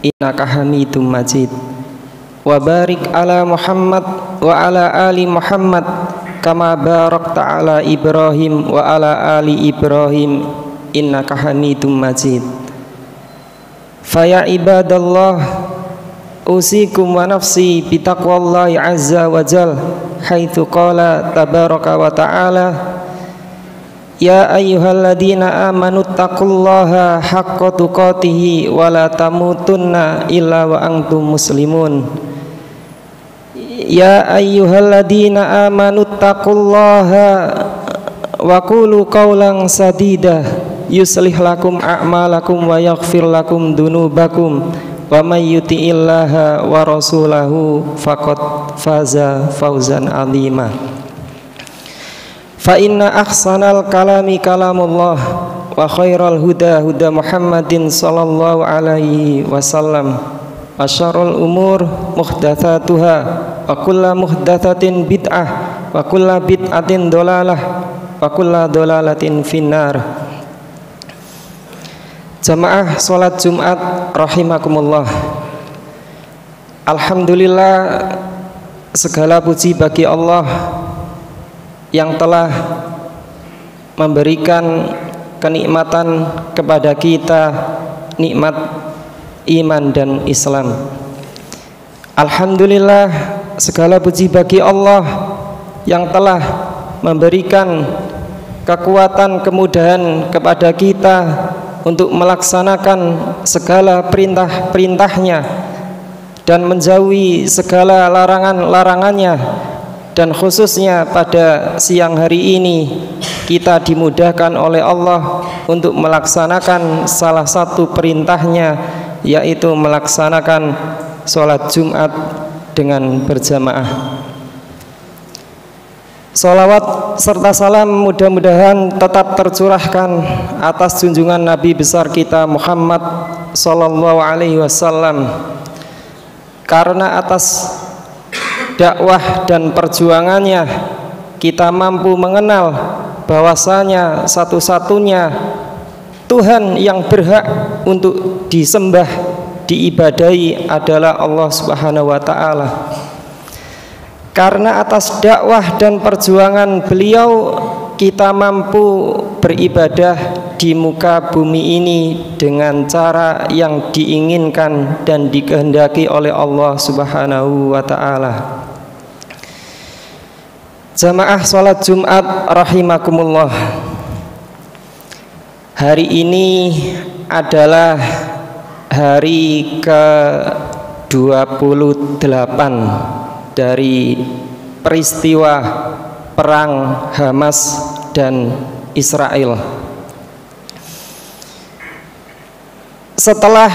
innaka Hamidum Majid. Wa barik ala Muhammad wa ala ali Muhammad kama barakta ala Ibrahim wa ala ali Ibrahim innaka Hamidum Majid. Faya ibadallah, usikum wa nafsi bitaqwallahi azza wa jal, haitsu qala tabaraka wa ta'ala, ya ayyuhalladzina amanu taqullaha haqqa tuqatih wa la tamutunna illa wa antum muslimun. Ya ayyuhalladzina amanu taqullaha wa qulu qawlan sadida yuslih lakum a'malakum wa yaghfir lakum dunubakum wa may yuti'illaha wa rasulahu faqad faza fawzan 'azima. Fa inna ahsanal kalami kalamullah wa khairal huda huda Muhammadin sallallahu alaihi wasallam wa syarrul umur muhdatsatuha wa kullu muhdatsatin bid'ah wa kullu bid'atin dolalah wa kullu dolalatin finnar. Jamaah salat Jumat rahimakumullah. Alhamdulillah, segala puji bagi Allah yang telah memberikan kenikmatan kepada kita, nikmat iman dan Islam. Alhamdulillah, segala puji bagi Allah yang telah memberikan kekuatan, kemudahan kepada kita untuk melaksanakan segala perintah-perintahnya dan menjauhi segala larangan-larangannya. Dan khususnya pada siang hari ini kita dimudahkan oleh Allah untuk melaksanakan salah satu perintahnya, yaitu melaksanakan sholat Jumat dengan berjamaah. Salawat serta salam mudah-mudahan tetap tercurahkan atas junjungan Nabi besar kita Muhammad sallallahu alaihi wasallam, karena atas dakwah dan perjuangannya kita mampu mengenal bahwasanya satu-satunya Tuhan yang berhak untuk disembah, diibadahi adalah Allah Subhanahu wa taala. Karena atas dakwah dan perjuangan beliau kita mampu beribadah di muka bumi ini dengan cara yang diinginkan dan dikehendaki oleh Allah Subhanahu wa taala. Jamaah salat Jumat rahimakumullah. Hari ini adalah hari ke-28 dari peristiwa perang Hamas dan Israel. Setelah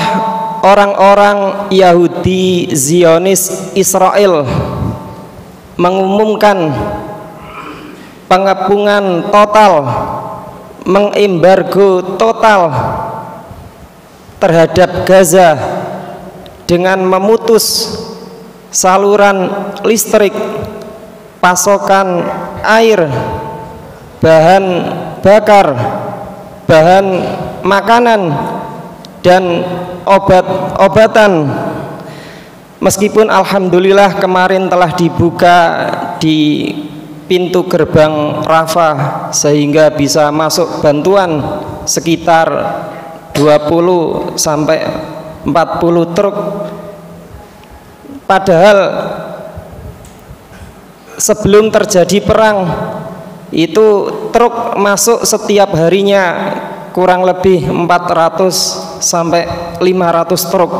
orang-orang Yahudi Zionis Israel mengumumkan pengepungan total, mengembargo total terhadap Gaza dengan memutus saluran listrik, pasokan air, bahan bakar, bahan makanan, dan obat-obatan. Meskipun alhamdulillah kemarin telah dibuka di pintu gerbang Rafah sehingga bisa masuk bantuan sekitar 20 sampai 40 truk. Padahal sebelum terjadi perang itu truk masuk setiap harinya kurang lebih 400 sampai 500 truk.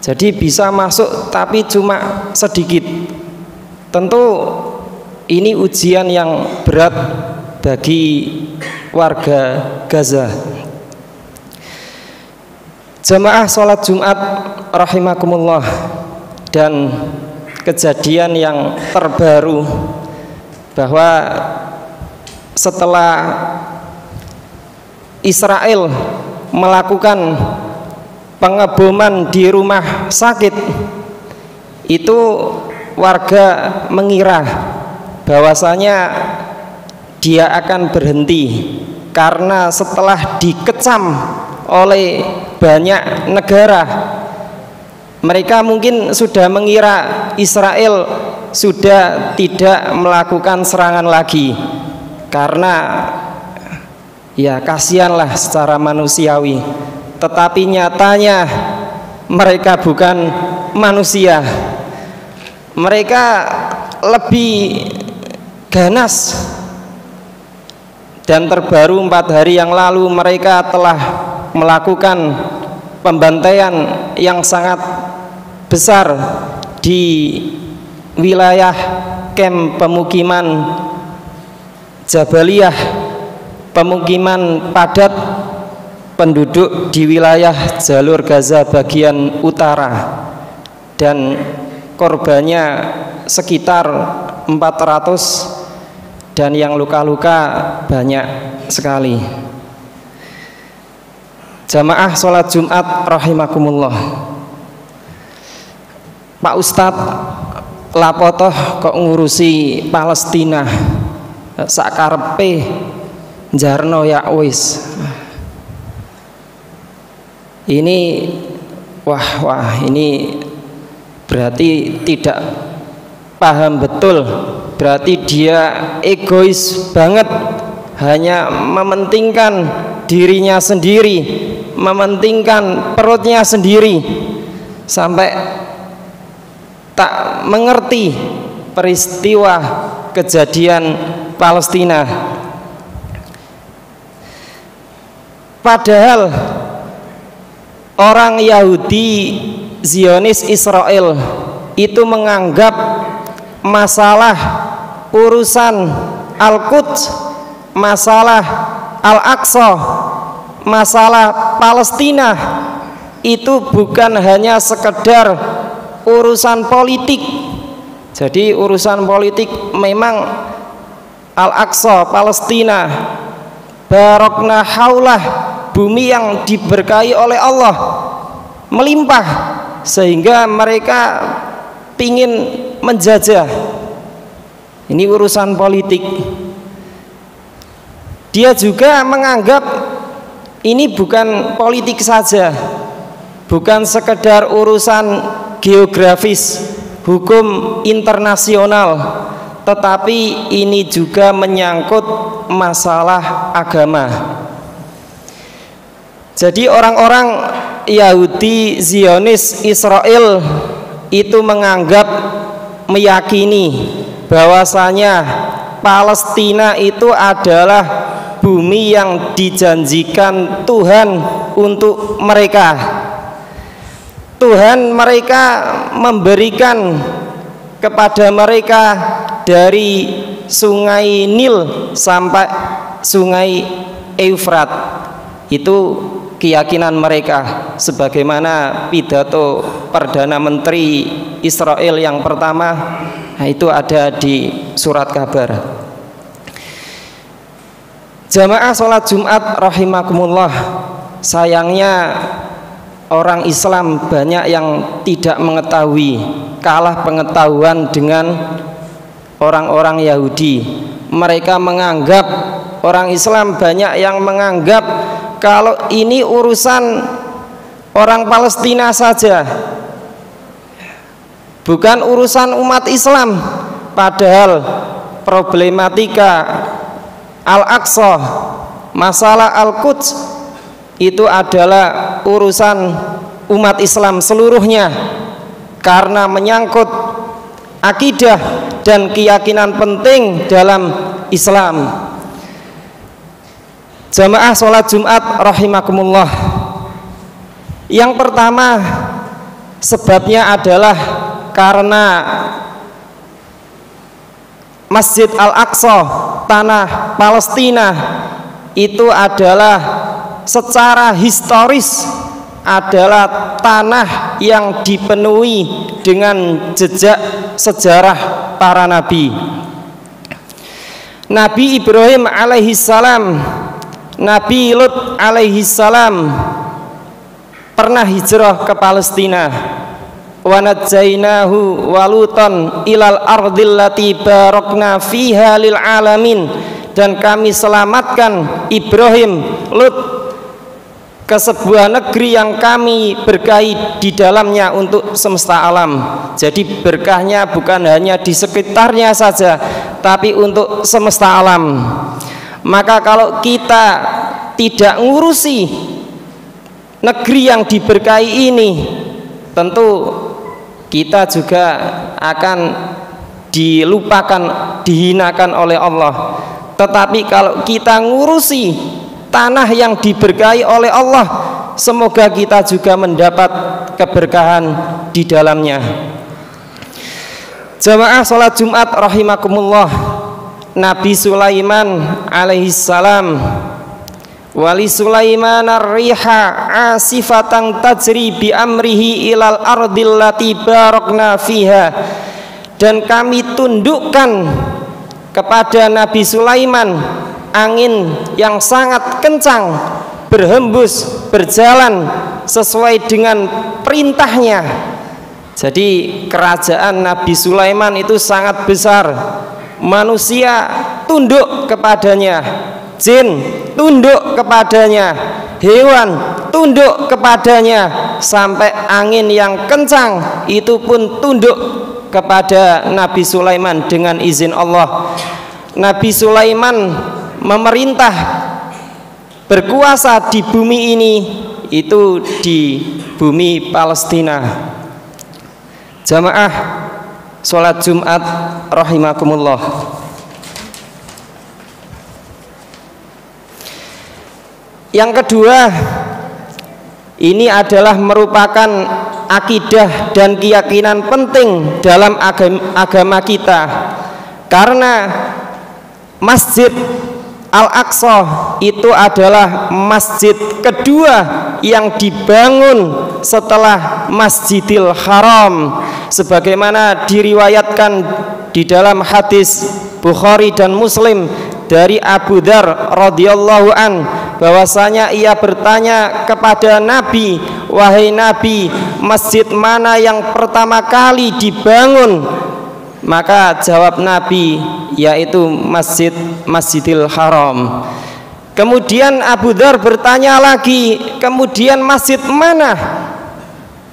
Jadi bisa masuk tapi cuma sedikit. Tentu ini ujian yang berat bagi warga Gaza. Jamaah sholat Jumat rahimakumullah. Dan kejadian yang terbaru bahwa setelah Israel melakukan pengeboman di rumah sakit, itu warga mengira bahwasanya dia akan berhenti karena setelah dikecam oleh banyak negara Mereka mungkin sudah mengira Israel sudah tidak melakukan serangan lagi, karena ya kasihanlah secara manusiawi. Tetapi nyatanya mereka bukan manusia. Mereka lebih ganas. Dan terbaru 4 hari yang lalu mereka telah melakukan pembantaian yang sangat besar di wilayah kamp pemukiman Jabaliyah, pemukiman padat penduduk di wilayah jalur Gaza bagian utara, dan korbannya sekitar 400 dan yang luka-luka banyak sekali. Jamaah sholat Jumat rahimakumullah. Pak Ustadz lapotoh kok ngurusi Palestina, sakarepe jarno ya wis. Ini ini berarti tidak paham betul, berarti dia egois banget, hanya mementingkan dirinya sendiri, mementingkan perutnya sendiri, sampai tak mengerti peristiwa kejadian Palestina. Padahal orang Yahudi Zionis Israel itu menganggap masalah urusan Al-Quds, masalah Al-Aqsa, masalah Palestina itu bukan hanya sekedar urusan politik. Jadi urusan politik memang Al-Aqsa, Palestina, barokna haulah, bumi yang diberkahi oleh Allah, melimpah, sehingga mereka pingin menjajah. Ini urusan politik. Dia juga menganggap ini bukan politik saja, bukan sekedar urusan geografis, hukum internasional, tetapi ini juga menyangkut masalah agama. Jadi orang-orang Yahudi Zionis Israel itu menganggap, meyakini bahwasanya Palestina itu adalah bumi yang dijanjikan Tuhan untuk mereka. Tuhan mereka memberikan kepada mereka dari sungai Nil sampai sungai Eufrat. Itu keyakinan mereka, sebagaimana pidato Perdana Menteri Israel yang pertama, nah itu ada di surat kabar. Jamaah sholat Jumat rahimakumullah, sayangnya orang Islam banyak yang tidak mengetahui, kalah pengetahuan dengan orang-orang Yahudi. Mereka menganggap, orang Islam banyak yang menganggap kalau ini urusan orang Palestina saja, bukan urusan umat Islam. Padahal problematika Al-Aqsa, masalah Al-Quds itu adalah urusan umat Islam seluruhnya, karena menyangkut akidah dan keyakinan penting dalam Islam. Jamaah sholat Jumat rahimakumullah, yang pertama sebabnya adalah karena Masjid Al-Aqsa, tanah Palestina, itu adalah secara historis adalah tanah yang dipenuhi dengan jejak sejarah para nabi. Nabi Ibrahim alaihissalam, Nabi Lut alaihissalam pernah hijrah ke Palestina. Wa najjainahu wa Lutan ilal ardil lati barakna fiha lil alamin, dan kami selamatkan Ibrahim, Lut ke sebuah negeri yang kami berkahi di dalamnya untuk semesta alam. Jadi berkahnya bukan hanya di sekitarnya saja, tapi untuk semesta alam. Maka kalau kita tidak ngurusi negeri yang diberkahi ini, tentu kita juga akan dilupakan, dihinakan oleh Allah. Tetapi kalau kita ngurusi tanah yang diberkahi oleh Allah, semoga kita juga mendapat keberkahan di dalamnya. Jamaah sholat Jumat rahimakumullah, Nabi Sulaiman alaihissalam, wali Sulaiman ar-riha asifatan tajri bi amrihi ilal ardil lati barakna fiha, dan kami tundukkan kepada Nabi Sulaiman angin yang sangat kencang berhembus berjalan sesuai dengan perintahnya. Jadi kerajaan Nabi Sulaiman itu sangat besar, manusia tunduk kepadanya, jin tunduk kepadanya, hewan tunduk kepadanya, sampai angin yang kencang itu pun tunduk kepada Nabi Sulaiman dengan izin Allah. Nabi Sulaiman memerintah, berkuasa di bumi ini, itu di bumi Palestina. Jamaah sholat Jumat rahimakumullah. Yang kedua, ini adalah merupakan akidah dan keyakinan penting dalam agama kita, karena Masjid Al-Aqsa itu adalah masjid kedua yang dibangun setelah Masjidil Haram, sebagaimana diriwayatkan di dalam hadis Bukhari dan Muslim dari Abu Dzar radhiyallahu an, bahwasanya ia bertanya kepada Nabi, wahai Nabi, masjid mana yang pertama kali dibangun? Maka jawab Nabi, yaitu Masjidil Haram. Kemudian Abu Dzar bertanya lagi, kemudian masjid mana?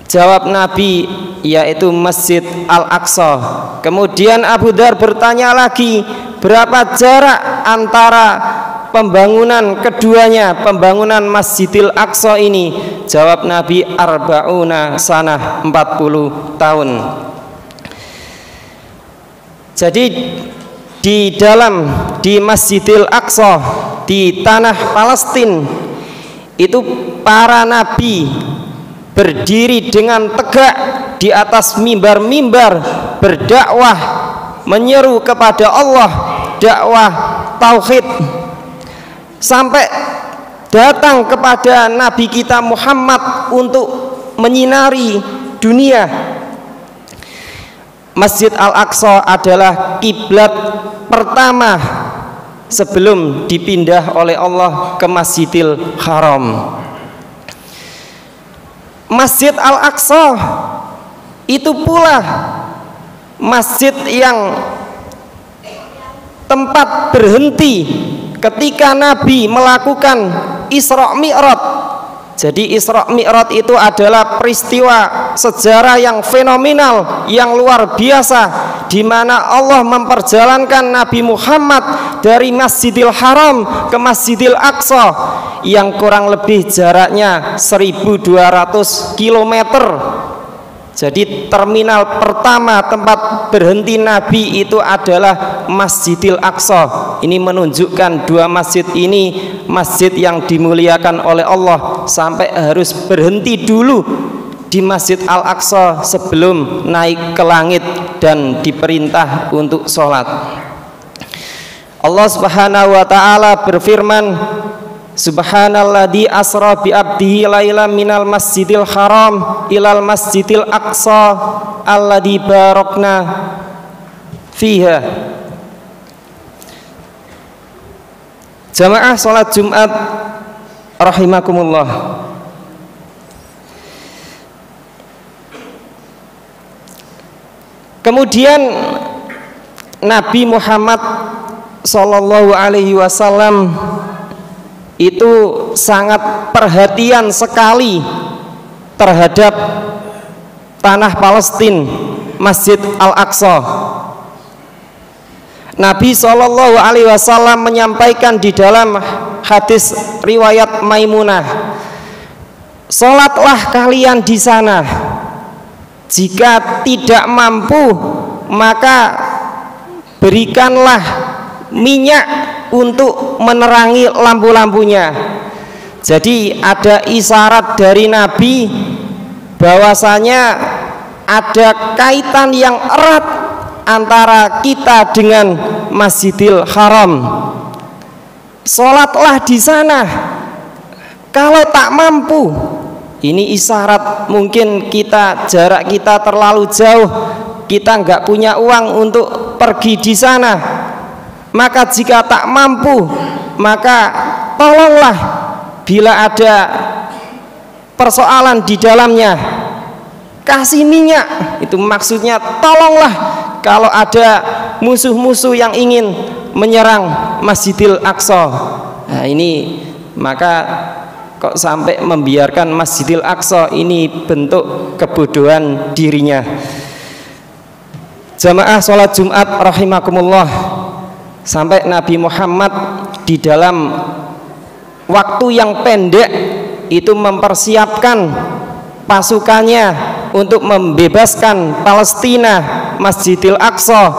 Jawab Nabi, yaitu Masjid Al-Aqsa. Kemudian Abu Dzar bertanya lagi, berapa jarak antara pembangunan keduanya, pembangunan Masjidil Aqsa ini? Jawab Nabi, arba'una sanah, 40 tahun. Jadi di Masjidil Aqsa, di tanah Palestina itu, para nabi berdiri dengan tegak di atas mimbar-mimbar berdakwah, menyeru kepada Allah, dakwah tauhid, sampai datang kepada Nabi kita Muhammad untuk menyinari dunia. Masjid Al-Aqsa adalah kiblat pertama sebelum dipindah oleh Allah ke Masjidil Haram. Masjid Al-Aqsa itu pula masjid yang tempat berhenti ketika Nabi melakukan Isra Mi'raj. Jadi Isra Mi'raj itu adalah peristiwa sejarah yang fenomenal, yang luar biasa, di mana Allah memperjalankan Nabi Muhammad dari Masjidil Haram ke Masjidil Aqsa yang kurang lebih jaraknya 1200 km. Jadi terminal pertama tempat berhenti Nabi itu adalah Masjidil Aqsa. Ini menunjukkan dua masjid ini masjid yang dimuliakan oleh Allah, sampai harus berhenti dulu di Masjid Al-Aqsa sebelum naik ke langit dan diperintah untuk sholat. Allah Subhanahu wa ta'ala berfirman, Subhanalladzi asra bi abdihi lailan minal masjidil haram ilal masjidil aqsa alladzi barakna fiha. Jamaah salat Jumat rahimakumullah. Kemudian Nabi Muhammad sallallahu alaihi wasallam itu sangat perhatian sekali terhadap tanah Palestina, Masjid Al-Aqsa. Nabi SAW menyampaikan di dalam hadis riwayat Maimunah, "Sholatlah kalian di sana. Jika tidak mampu, maka berikanlah minyak untuk menerangi lampu-lampunya." Jadi ada isyarat dari Nabi bahwasanya ada kaitan yang erat antara kita dengan Masjidil Haram. Sholatlah di sana. Kalau tak mampu, ini isyarat mungkin jarak kita terlalu jauh, kita nggak punya uang untuk pergi di sana. Maka jika tak mampu, maka tolonglah bila ada persoalan di dalamnya, kasih minyak. Itu maksudnya tolonglah kalau ada musuh-musuh yang ingin menyerang Masjidil Aqsa. Nah ini maka kok sampai membiarkan Masjidil Aqsa, ini bentuk kebodohan dirinya. Jamaah sholat Jumat rahimakumullah, sampai Nabi Muhammad di dalam waktu yang pendek itu mempersiapkan pasukannya untuk membebaskan Palestina, Masjidil Aqsa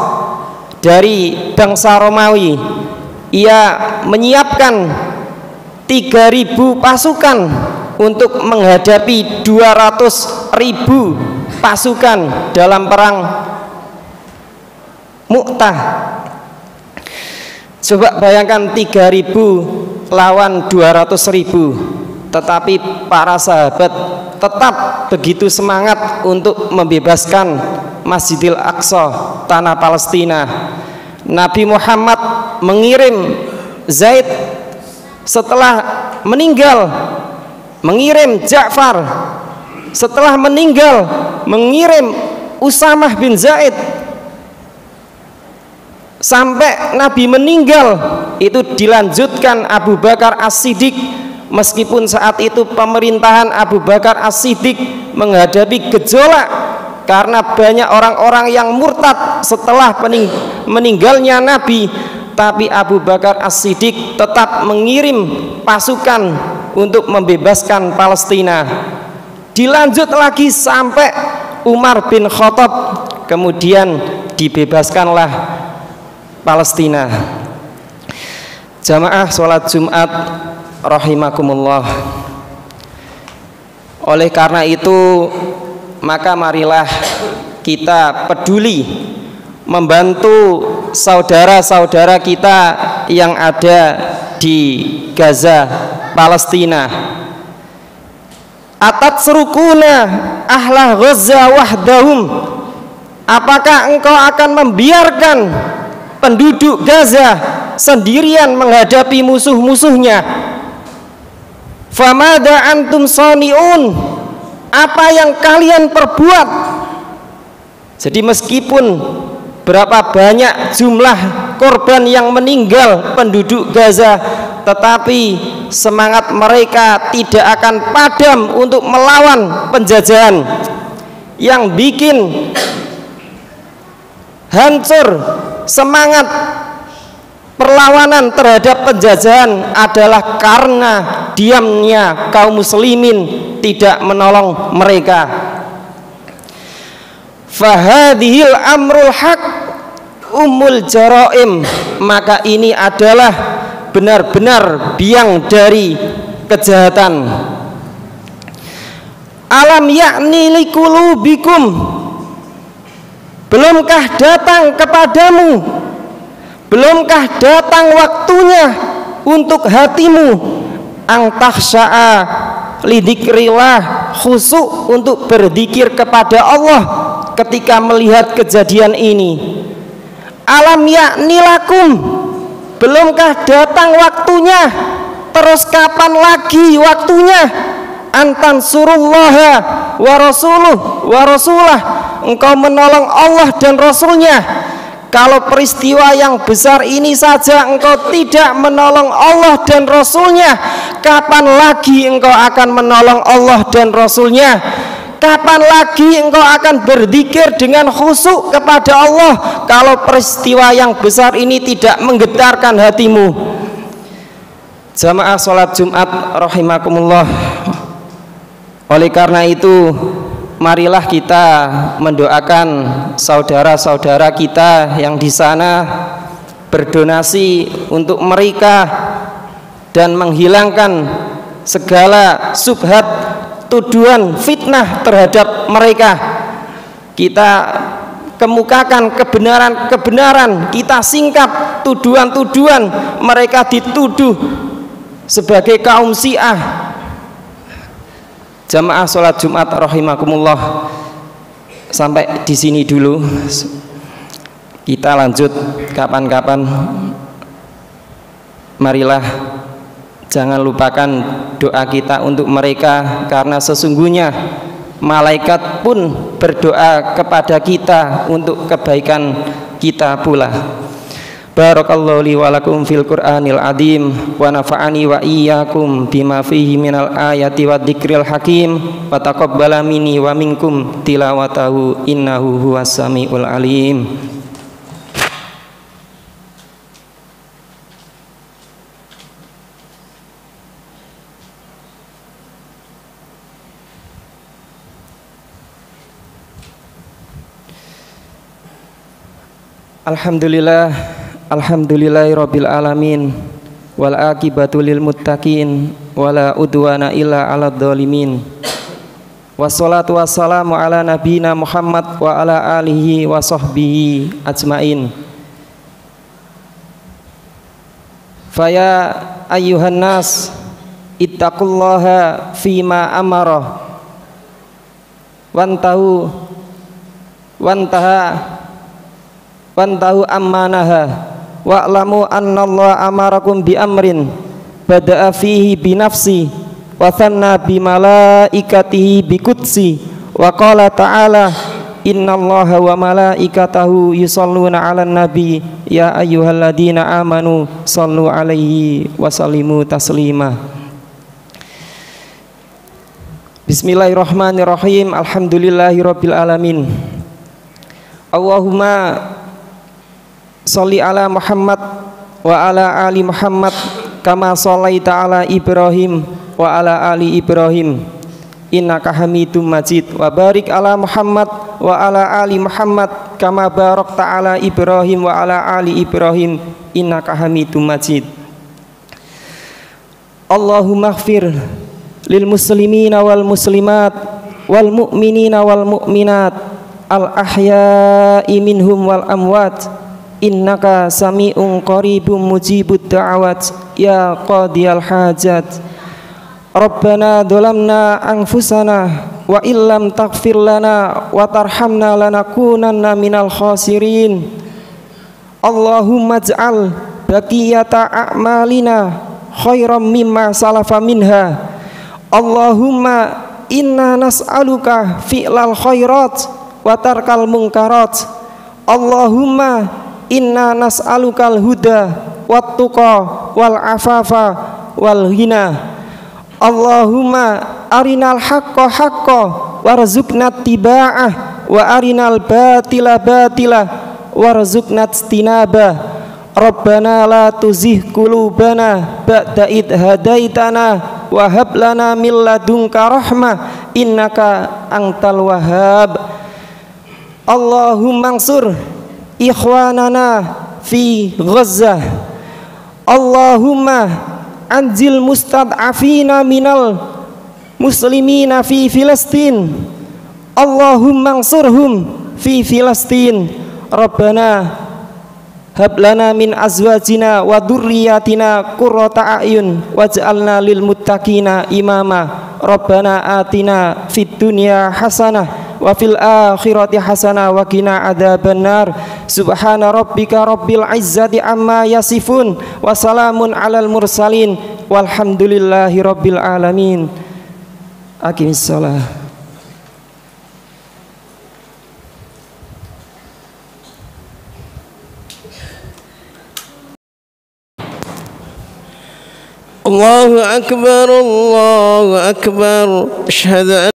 dari bangsa Romawi. Ia menyiapkan 3.000 pasukan untuk menghadapi 200.000 pasukan dalam perang Mu'tah. Coba bayangkan 3.000 lawan 200.000. Tetapi para sahabat tetap begitu semangat untuk membebaskan Masjidil Aqsa, tanah Palestina. Nabi Muhammad mengirim Zaid setelah meninggal, mengirim Ja'far setelah meninggal, mengirim Usamah bin Zaid. Sampai Nabi meninggal itu dilanjutkan Abu Bakar As-Siddiq, meskipun saat itu pemerintahan Abu Bakar As-Siddiq menghadapi gejolak karena banyak orang-orang yang murtad setelah meninggalnya Nabi, tapi Abu Bakar As-Siddiq tetap mengirim pasukan untuk membebaskan Palestina. Dilanjut lagi sampai Umar bin Khattab, kemudian dibebaskanlah Palestina. Jamaah sholat Jumat rahimakumullah. Oleh karena itu, maka marilah kita peduli membantu saudara-saudara kita yang ada di Gaza, Palestina. Atat serukuna ahla Gaza wahdahum. Apakah engkau akan membiarkan penduduk Gaza sendirian menghadapi musuh-musuhnya? Famada antum saniun, apa yang kalian perbuat? Jadi meskipun berapa banyak jumlah korban yang meninggal penduduk Gaza, tetapi semangat mereka tidak akan padam untuk melawan penjajahan. Yang bikin hancur semangat perlawanan terhadap penjajahan adalah karena diamnya kaum muslimin tidak menolong mereka. Fahadhil amrul haq umul jaraim, maka ini adalah benar-benar biang dari kejahatan. Alam yakni likulubikum, belumkah datang kepadamu, belumkah datang waktunya untuk hatimu angtakhsya'a lidzikrillah, khusyuk untuk berzikir kepada Allah ketika melihat kejadian ini. Alam yakni lakum, belumkah datang waktunya, terus kapan lagi waktunya? Antan surullaha wa rasuluh wa rasulah, engkau menolong Allah dan Rasulnya. Kalau peristiwa yang besar ini saja engkau tidak menolong Allah dan Rasulnya, Kapan lagi engkau akan menolong Allah dan Rasulnya? Kapan lagi engkau akan berzikir dengan khusyuk kepada Allah kalau peristiwa yang besar ini tidak menggetarkan hatimu? Jamaah sholat Jumat rahimakumullah. Oleh karena itu, marilah kita mendoakan saudara-saudara kita yang di sana, berdonasi untuk mereka dan menghilangkan segala subhat, tuduhan, fitnah terhadap mereka. Kita kemukakan kebenaran-kebenaran, kita singkap tuduhan-tuduhan mereka dituduh sebagai kaum Syiah. Jamaah sholat Jumat rahimakumullah, sampai di sini dulu. Kita lanjut kapan-kapan. Marilah jangan lupakan doa kita untuk mereka, karena sesungguhnya malaikat pun berdoa kepada kita untuk kebaikan kita pula. Barakallahu li wa lakum fil Qur'anil azim wa nafa'ani wa iyyakum bima fihi minal ayati wa dzikril hakim wa taqabbala minni wa minkum tilawatahu innahu huwas samiul alim. Alhamdulillahirabbil alamin wal aqibatu lil muttaqin wala udwana illa 'alal dzalimin. Wassalatu wassalamu ala nabiyyina Muhammad wa ala alihi wa sahbihi ajmain. Faya ayyuhan nas ittaqullaha fima amara wantahu ammanaha wa'lamu annallaha amarakum bi amrin bada'a fihi bi nafsi wa thanna bi malaikatihi bi qudsi wa qala ta'ala innallaha wa malaikatahu yusholluna 'alan nabi ya ayyuhalladzina amanu shallu 'alaihi wa sallimu taslima. Bismillahirrahmanirrahim. Alhamdulillahirabbil alamin. Allahumma sholli ala Muhammad wa ala ali Muhammad kama shallaita ala Ibrahim wa ala ali Ibrahim innaka Hamidum Majid wa barik ala Muhammad wa ala ali Muhammad kama barakta ala Ibrahim wa ala ali Ibrahim innaka Hamidum Majid. Allahumma ighfir lil muslimina wal muslimat wal mu'minina wal mu'minat al ahya'i minhum wal amwat innaka sami'un qaribun mujibud da'awat ya qadiyal hajat. Rabbana dhalamna anfusana wa illam taghfir lana wa tarhamna lanakunanna minal khasirin. Allahumma ij'al baqiyata a'malina khairam mimma salafa minha. Allahumma inna nas'aluka fi'lal khairat wa tarkal munkarat. Allahumma inna nas'alukal huda wat tuqa wal afafa wal ghina. Allahumma arinal haqqa haqqa warzuqna tiba'ah wa arinal batila batila warzuqna istinabah. Rabbana la tuzigh qulubana ba'da id hadaitana wa hab lana min ladunka rahmah innaka antal wahhab. Allahumma ansur ikhwanana fi Gaza. Allahumma anjil mustad'afina minal muslimina fi Filistin. Allahumma ansurhum fi Filistin. Rabbana hab lana min azwajina wa dzurriyyatina qurrata a'yun waj'alna lil muttaqina imama. Rabbana atina fid dunya hasanah wa fil akhirati hasanah wa qina adzabannar. Subhana rabbika rabbil izzati amma yasifun wa salamun alal mursalin walhamdulillahi rabbil alamin. Aqimis shalah. الله أكبر الله أكبر أشهد أن